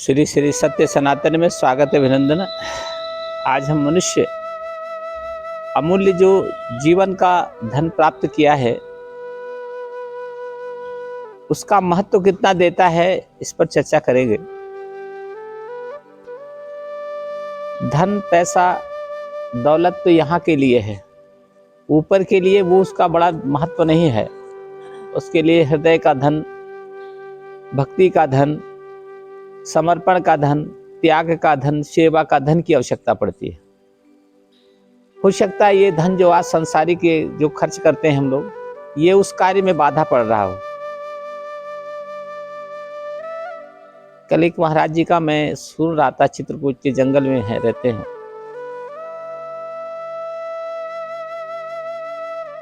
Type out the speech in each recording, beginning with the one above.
श्री श्री सत्य सनातन में स्वागत है, अभिनंदन। आज हम मनुष्य अमूल्य जो जीवन का धन प्राप्त किया है उसका महत्व कितना देता है, इस पर चर्चा करेंगे। धन पैसा दौलत तो यहाँ के लिए है, ऊपर के लिए वो उसका बड़ा महत्व नहीं है। उसके लिए हृदय का धन, भक्ति का धन, समर्पण का धन, त्याग का धन, सेवा का धन की आवश्यकता पड़ती है। हो सकता है ये धन जो आज संसारी के जो खर्च करते हैं हम लोग, ये उस कार्य में बाधा पड़ रहा हो। कल एक महाराज जी का मैं सुन रहा था, चित्रकूट के जंगल में रहते हैं।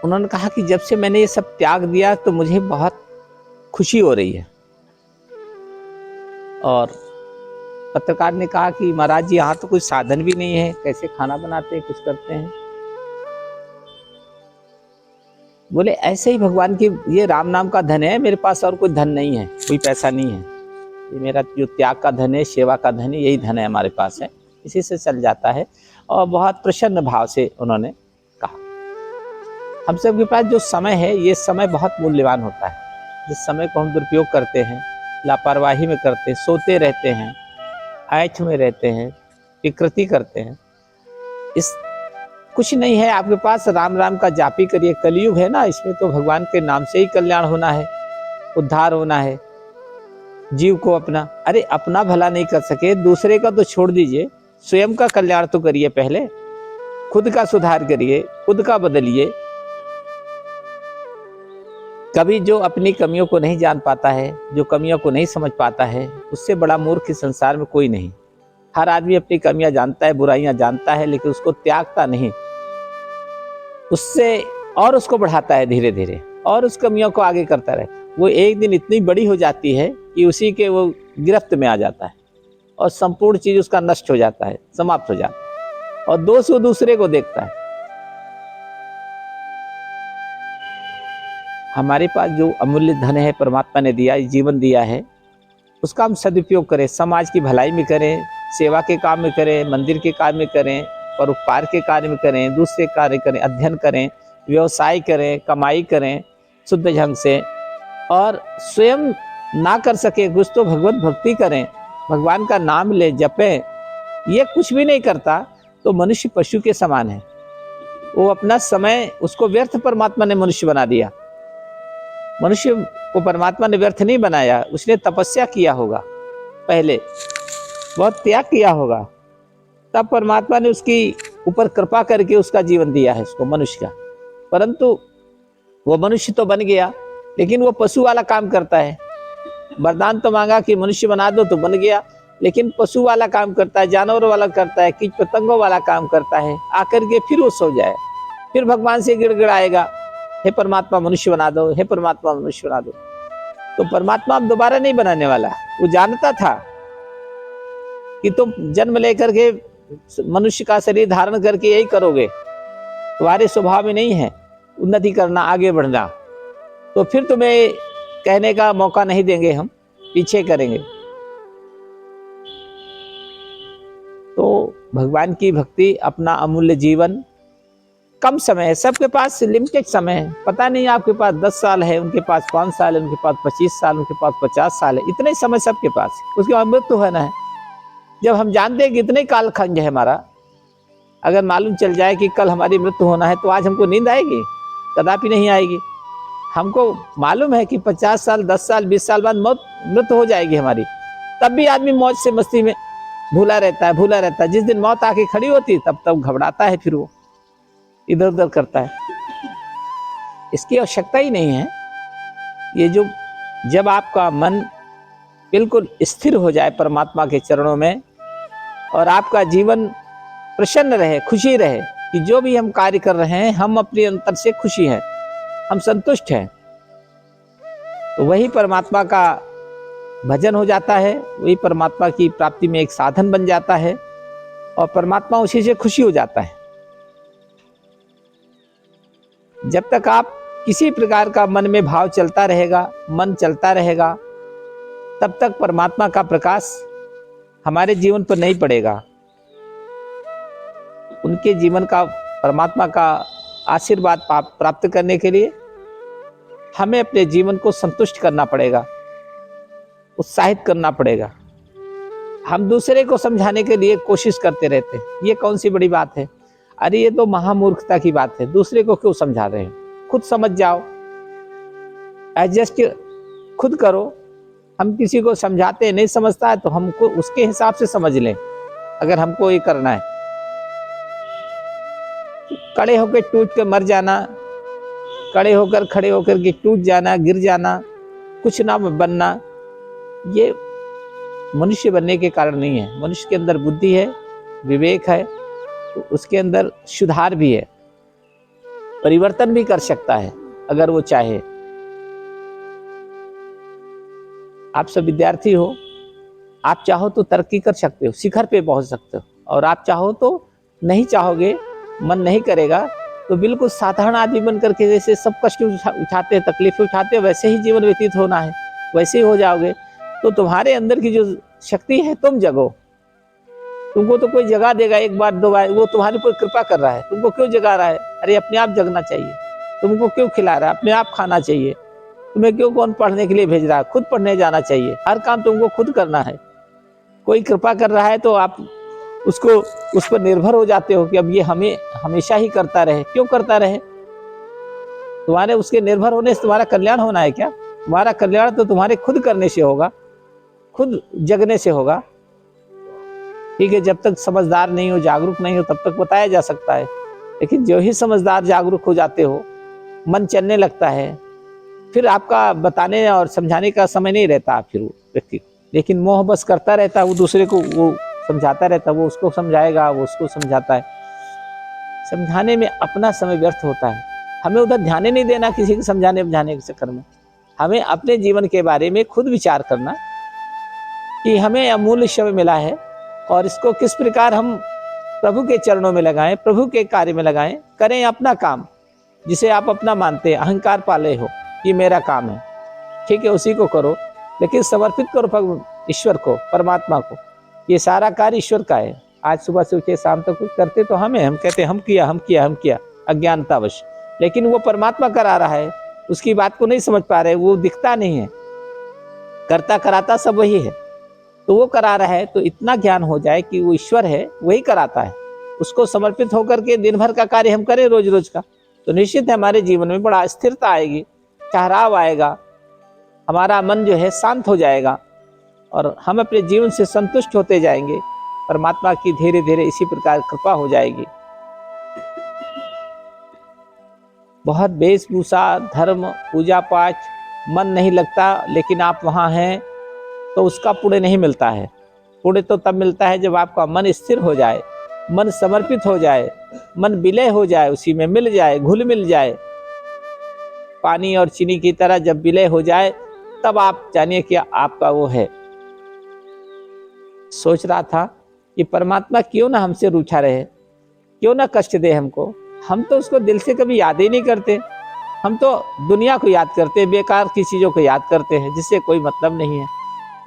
उन्होंने कहा कि जब से मैंने ये सब त्याग दिया तो मुझे बहुत खुशी हो रही है। और पत्रकार ने कहा कि महाराज जी यहाँ तो कोई साधन भी नहीं है, कैसे खाना बनाते हैं, कुछ करते हैं? बोले ऐसे ही भगवान की ये राम नाम का धन है, मेरे पास और कोई धन नहीं है, कोई पैसा नहीं है। ये मेरा जो त्याग का धन है, सेवा का धन है, यही धन है हमारे पास है, इसी से चल जाता है। और बहुत प्रसन्न भाव से उन्होंने कहा। हम सब के पास जो समय है, ये समय बहुत मूल्यवान होता है। जिस समय को हम दुरुपयोग करते हैं, लापरवाही में करते हैं, सोते रहते हैं, ऐठ में रहते हैं, विकृति करते हैं, इस कुछ नहीं है आपके पास। राम राम का जापी करिए। कलयुग है ना, इसमें तो भगवान के नाम से ही कल्याण होना है, उद्धार होना है। जीव को अपना भला नहीं कर सके, दूसरे का तो छोड़ दीजिए, स्वयं का कल्याण तो करिए। पहले खुद का सुधार करिए, खुद का बदलिए। कभी जो अपनी कमियों को नहीं जान पाता है, जो कमियों को नहीं समझ पाता है, उससे बड़ा मूर्ख इस संसार में कोई नहीं। हर आदमी अपनी कमियां जानता है, बुराइयां जानता है, लेकिन उसको त्यागता नहीं। उससे और उसको बढ़ाता है धीरे धीरे, और उस कमियों को आगे करता रहे। वो एक दिन इतनी बड़ी हो जाती है कि उसी के वो गिरफ्त में आ जाता है और संपूर्ण चीज उसका नष्ट हो जाता है, समाप्त हो जाता है, और दोष वो दूसरे को देखता है। हमारे पास जो अमूल्य धन है, परमात्मा ने दिया, जीवन दिया है, उसका हम सदुपयोग करें। समाज की भलाई में करें, सेवा के काम में करें, मंदिर के काम में करें, परोपकार के कार्य में करें, दूसरे कार्य करें, अध्ययन करें, व्यवसाय करें, कमाई करें शुद्ध ढंग से। और स्वयं ना कर सके कुछ तो भगवत भक्ति करें, भगवान का नाम ले, जपें। ये कुछ भी नहीं करता तो मनुष्य पशु के समान है। वो अपना समय, उसको व्यर्थ परमात्मा ने मनुष्य बना दिया। मनुष्य को परमात्मा ने व्यर्थ नहीं बनाया, उसने तपस्या किया होगा, पहले बहुत त्याग किया होगा, तब परमात्मा ने उसकी ऊपर कृपा करके उसका जीवन दिया है, उसको मनुष्य का। परंतु वो मनुष्य तो बन गया, लेकिन वो पशु वाला काम करता है। वरदान तो मांगा कि मनुष्य बना दो, तो बन गया, लेकिन पशु वाला काम करता है, जानवरों वाला करता है, कीट पतंगों वाला काम करता है। आकर के फिर वो सो जाए, फिर भगवान से गिड़गिड़ाएगा, हे परमात्मा मनुष्य बना दो, हे परमात्मा मनुष्य बना दो। तो परमात्मा अब दोबारा नहीं बनाने वाला। वो जानता था कि तुम जन्म लेकर के मनुष्य का शरीर धारण करके यही करोगे, तुम्हारे स्वभाव में नहीं है उन्नति करना, आगे बढ़ना, तो फिर तुम्हें कहने का मौका नहीं देंगे, हम पीछे करेंगे। तो भगवान की भक्ति, अपना अमूल्य जीवन, कम समय है, सबके पास लिमिटेड समय है। पता नहीं आपके पास 10 साल है, उनके पास 5 साल है, उनके पास 25 साल, उनके पास 50 साल है, इतने समय सबके पास है। उसके बाद मृत्यु होना है। जब हम जानते हैं कि इतने कालखंड है हमारा, अगर मालूम चल जाए कि कल हमारी मृत्यु होना है, तो आज हमको नींद आएगी? कदापि नहीं आएगी। हमको मालूम है कि 50 साल, 10 साल, 20 साल बाद मृत्यु हो जाएगी हमारी, तब भी आदमी मौज से मस्ती में भूला रहता है। जिस दिन मौत आके खड़ी होती है, तब घबराता है, फिर वो इधर उधर करता है। इसकी आवश्यकता ही नहीं है। ये जो जब आपका मन बिल्कुल स्थिर हो जाए परमात्मा के चरणों में, और आपका जीवन प्रसन्न रहे, खुशी रहे कि जो भी हम कार्य कर रहे हैं, हम अपने अंतर से खुशी हैं, हम संतुष्ट हैं, तो वही परमात्मा का भजन हो जाता है, वही परमात्मा की प्राप्ति में एक साधन बन जाता है, और परमात्मा उसी से खुशी हो जाता है। जब तक आप किसी प्रकार का मन में भाव चलता रहेगा, मन चलता रहेगा, तब तक परमात्मा का प्रकाश हमारे जीवन पर नहीं पड़ेगा। उनके जीवन का, परमात्मा का आशीर्वाद प्राप्त करने के लिए हमें अपने जीवन को संतुष्ट करना पड़ेगा, उत्साहित करना पड़ेगा। हम दूसरे को समझाने के लिए कोशिश करते रहते हैं, ये कौन सी बड़ी बात है? अरे ये तो महामूर्खता की बात है। दूसरे को क्यों समझा रहे हैं? खुद समझ जाओ, एडजस्ट खुद करो। हम किसी को समझाते हैं, नहीं समझता है तो हमको उसके हिसाब से समझ लें। अगर हमको ये करना है, खड़े होकर टूट के मर जाना, खड़े होकर के टूट जाना, गिर जाना, कुछ ना बनना, ये मनुष्य बनने के कारण नहीं है। मनुष्य के अंदर बुद्धि है, विवेक है, तो उसके अंदर सुधार भी है, परिवर्तन भी कर सकता है अगर वो चाहे। आप सब विद्यार्थी हो, आप चाहो तो तरक्की कर सकते हो, शिखर पे पहुंच सकते हो, और आप चाहो तो नहीं चाहोगे, मन नहीं करेगा तो बिल्कुल साधारण आदमी बन करके जैसे सब कष्ट उठाते हैं, तकलीफें उठाते हैं, वैसे ही जीवन व्यतीत होना है, वैसे ही हो जाओगे। तो तुम्हारे अंदर की जो शक्ति है तुम जगो। तुमको तो कोई जगा देगा एक बार दो बार, वो तुम्हारे ऊपर कृपा कर रहा है, तुमको क्यों जगा रहा है? अरे अपने आप जगना चाहिए। तुमको क्यों खिला रहा है? अपने आप खाना चाहिए। तुम्हें क्यों कौन पढ़ने के लिए भेज रहा है? खुद पढ़ने जाना चाहिए। हर काम तुमको खुद करना है। कोई कृपा कर रहा है तो आप उसको उस पर निर्भर हो जाते हो कि अब ये हमें हमेशा ही करता रहे। क्यों करता रहे? तुम्हारे उसके निर्भर होने से तुम्हारा कल्याण होना है क्या? तुम्हारा कल्याण तो तुम्हारे खुद करने से होगा, खुद जगने से होगा। ठीक है, जब तक समझदार नहीं हो, जागरूक नहीं हो, तब तक बताया जा सकता है, लेकिन जो ही समझदार जागरूक हो जाते हो, मन चलने लगता है, फिर आपका बताने और समझाने का समय नहीं रहता फिर वो व्यक्ति को। लेकिन मोह बस करता रहता है, वो दूसरे को वो समझाता रहता है, वो उसको समझाएगा, वो उसको समझाता है। समझाने में अपना समय व्यर्थ होता है। हमें उधर ध्यान ही नहीं देना किसी को समझाने बुझाने के चक्कर में। हमें अपने जीवन के बारे में खुद विचार करना कि हमें अमूल्य समय मिला है और इसको किस प्रकार हम प्रभु के चरणों में लगाएं, प्रभु के कार्य में लगाएं, करें अपना काम जिसे आप अपना मानते हैं, अहंकार पाले हो, ये मेरा काम है, ठीक है, उसी को करो, लेकिन समर्पित करो ईश्वर को, परमात्मा को। ये सारा कार्य ईश्वर का है। आज सुबह से उठे शाम तक कुछ करते तो हम कहते हम किया अज्ञानतावश, लेकिन वो परमात्मा करा रहा है, उसकी बात को नहीं समझ पा रहे, वो दिखता नहीं है, करता कराता सब वही है, तो वो करा रहा है। तो इतना ज्ञान हो जाए कि वो ईश्वर है, वही कराता है, उसको समर्पित होकर के दिन भर का कार्य हम करें रोज रोज का, तो निश्चित है हमारे जीवन में बड़ा स्थिरता आएगी, ठहराव आएगा, हमारा मन जो है शांत हो जाएगा और हम अपने जीवन से संतुष्ट होते जाएंगे। परमात्मा की धीरे धीरे इसी प्रकार कृपा हो जाएगी। बहुत वेशभूषा, धर्म, पूजा पाठ, मन नहीं लगता, लेकिन आप वहाँ हैं तो उसका पुण्य नहीं मिलता है। पुण्य तो तब मिलता है जब आपका मन स्थिर हो जाए, मन समर्पित हो जाए, मन विलय हो जाए, उसी में मिल जाए, घुल मिल जाए, पानी और चीनी की तरह जब विलय हो जाए, तब आप जानिए कि आपका वो है। सोच रहा था कि परमात्मा क्यों ना हमसे रूठा रहे, क्यों ना कष्ट दे हमको। हम तो उसको दिल से कभी याद ही नहीं करते, हम तो दुनिया को याद करते हैं, बेकार की चीज़ों को याद करते हैं जिससे कोई मतलब नहीं है,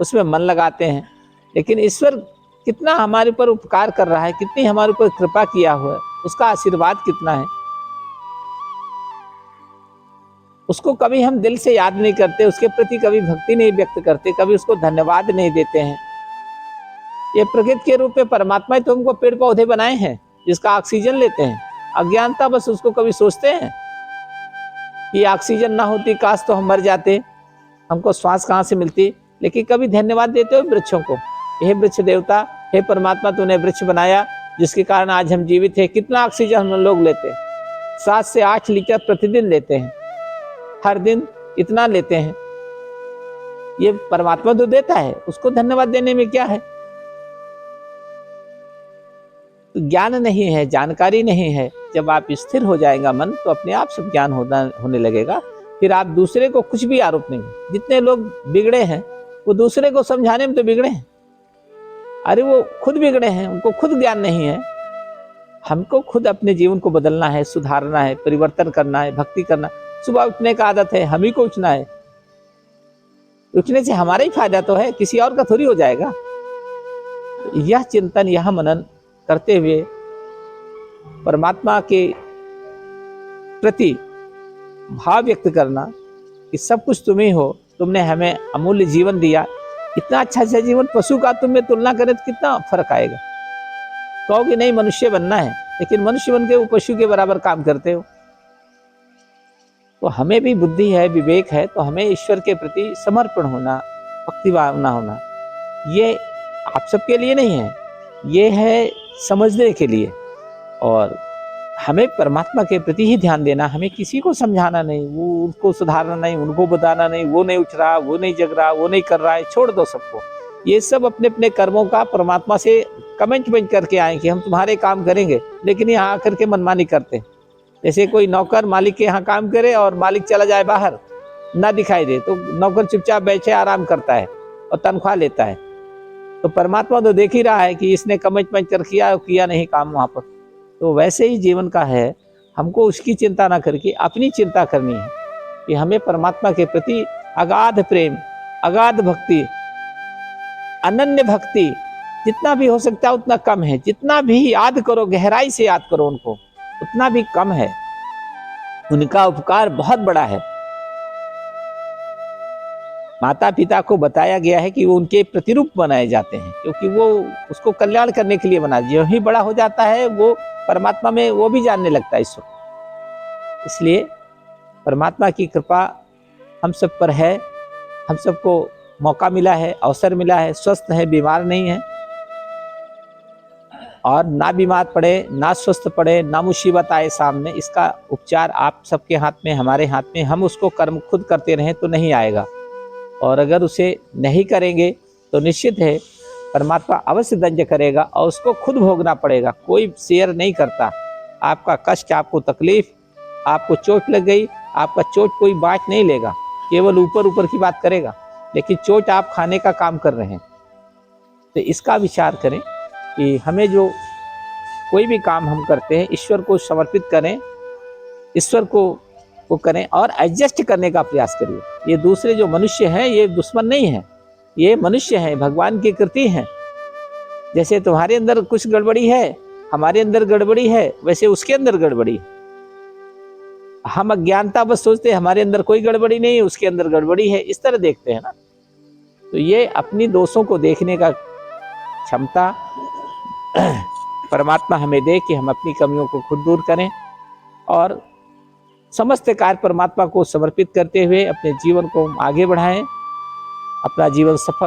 उसमें मन लगाते हैं। लेकिन ईश्वर कितना हमारे ऊपर उपकार कर रहा है, कितनी हमारे ऊपर कृपा किया हुआ है, उसका आशीर्वाद कितना है, उसको कभी हम दिल से याद नहीं करते, उसके प्रति कभी भक्ति नहीं व्यक्त करते, कभी उसको धन्यवाद नहीं देते हैं। ये प्रकृति के रूप में परमात्मा ही तो हमको पेड़ पौधे बनाए हैं जिसका ऑक्सीजन लेते हैं। अज्ञानता बस उसको कभी सोचते हैं कि ऑक्सीजन ना होती काश तो हम मर जाते, हमको श्वास कहाँ से मिलती। लेकिन कभी धन्यवाद देते हो वृक्षों को, हे वृक्ष देवता, हे परमात्मा, तूने वृक्ष बनाया जिसके कारण आज हम जीवित हैं। कितना ऑक्सीजन हम लोग लेते हैं, 7 से 8 लीटर प्रतिदिन लेते हैं, हर दिन इतना लेते हैं। ये परमात्मा तो देता है, उसको धन्यवाद देने में क्या है। तो ज्ञान नहीं है, जानकारी नहीं है। जब आप स्थिर हो जाएगा मन, तो अपने आप सब ज्ञान होने लगेगा। फिर आप दूसरे को कुछ भी आरोप नहीं। जितने लोग बिगड़े हैं वो दूसरे को समझाने में तो बिगड़े हैं, अरे वो खुद बिगड़े हैं, उनको खुद ज्ञान नहीं है। हमको खुद अपने जीवन को बदलना है, सुधारना है, परिवर्तन करना है, भक्ति करना। सुबह उठने का आदत है, हम ही को उठना है। उठने से हमारा ही फायदा तो है, किसी और का थोड़ी हो जाएगा। यह चिंतन, यह मनन करते हुए परमात्मा के प्रति भाव व्यक्त करना कि सब कुछ तुम ही हो, तुमने हमें अमूल्य जीवन दिया, इतना अच्छा अच्छा जीवन पशु का तुम में तुलना करें तो कितना फर्क आएगा। कहोगे नहीं मनुष्य बनना है, लेकिन मनुष्य बन के वो पशु के बराबर काम करते हो। तो हमें भी बुद्धि है, विवेक है, तो हमें ईश्वर के प्रति समर्पण होना, भक्ति भावना होना, ये आप सबके लिए नहीं है, ये है समझने के लिए। और हमें परमात्मा के प्रति ही ध्यान देना, हमें किसी को समझाना नहीं, वो उनको सुधारना नहीं, उनको बताना नहीं, वो नहीं उठ रहा, वो नहीं जग रहा, वो नहीं कर रहा है, छोड़ दो सबको। ये सब अपने अपने कर्मों का परमात्मा से कमेंट करके आए कि हम तुम्हारे काम करेंगे, लेकिन यहाँ आकर के मनमानी करते। जैसे कोई नौकर मालिक के यहाँ काम करे और मालिक चला जाए बाहर, ना दिखाई दे, तो नौकर चुपचाप बैठे आराम करता है और तनख्वाह लेता है। तो परमात्मा तो देख ही रहा है कि इसने कमेंट कर किया नहीं काम वहाँ पर। तो वैसे ही जीवन का है, हमको उसकी चिंता ना करके अपनी चिंता करनी है कि हमें परमात्मा के प्रति अगाध प्रेम, अगाध भक्ति, अनन्य भक्ति, जितना भी हो सकता है उतना कम है। जितना भी याद करो, गहराई से याद करो उनको, उतना भी कम है। उनका उपकार बहुत बड़ा है। माता पिता को बताया गया है कि वो उनके प्रतिरूप बनाए जाते हैं, क्योंकि वो उसको कल्याण करने के लिए बना। जो ही बड़ा हो जाता है वो परमात्मा में वो भी जानने लगता है ईश्वर। इसलिए परमात्मा की कृपा हम सब पर है, हम सबको मौका मिला है, अवसर मिला है, स्वस्थ है, बीमार नहीं है। और ना बीमार पड़े, ना स्वस्थ पड़े, ना मुसीबत आए सामने, इसका उपचार आप सबके हाथ में, हमारे हाथ में। हम उसको कर्म खुद करते रहें तो नहीं आएगा, और अगर उसे नहीं करेंगे तो निश्चित है परमात्मा अवश्य दंड करेगा और उसको खुद भोगना पड़ेगा। कोई शेयर नहीं करता। आपका कष्ट, आपको तकलीफ, आपको चोट लग गई, आपका चोट कोई बांट नहीं लेगा, केवल ऊपर ऊपर की बात करेगा, लेकिन चोट आप खाने का काम कर रहे हैं। तो इसका विचार करें कि हमें जो कोई भी काम हम करते हैं ईश्वर को समर्पित करें, ईश्वर को करें और एडजस्ट करने का प्रयास करिए। ये दूसरे जो मनुष्य हैं ये दुश्मन नहीं है, ये मनुष्य हैं, भगवान की कृति हैं। जैसे तुम्हारे अंदर कुछ गड़बड़ी है, हमारे अंदर गड़बड़ी है, वैसे उसके अंदर गड़बड़ी है। हम अज्ञानता बस सोचते हैं हमारे अंदर कोई गड़बड़ी नहीं है, उसके अंदर गड़बड़ी है, इस तरह देखते हैं ना। तो ये अपनी दोषों को देखने का क्षमता परमात्मा हमें दे कि हम अपनी कमियों को खुद दूर करें और समस्त कार्य परमात्मा को समर्पित करते हुए अपने जीवन को आगे बढ़ाएं, अपना जीवन सफल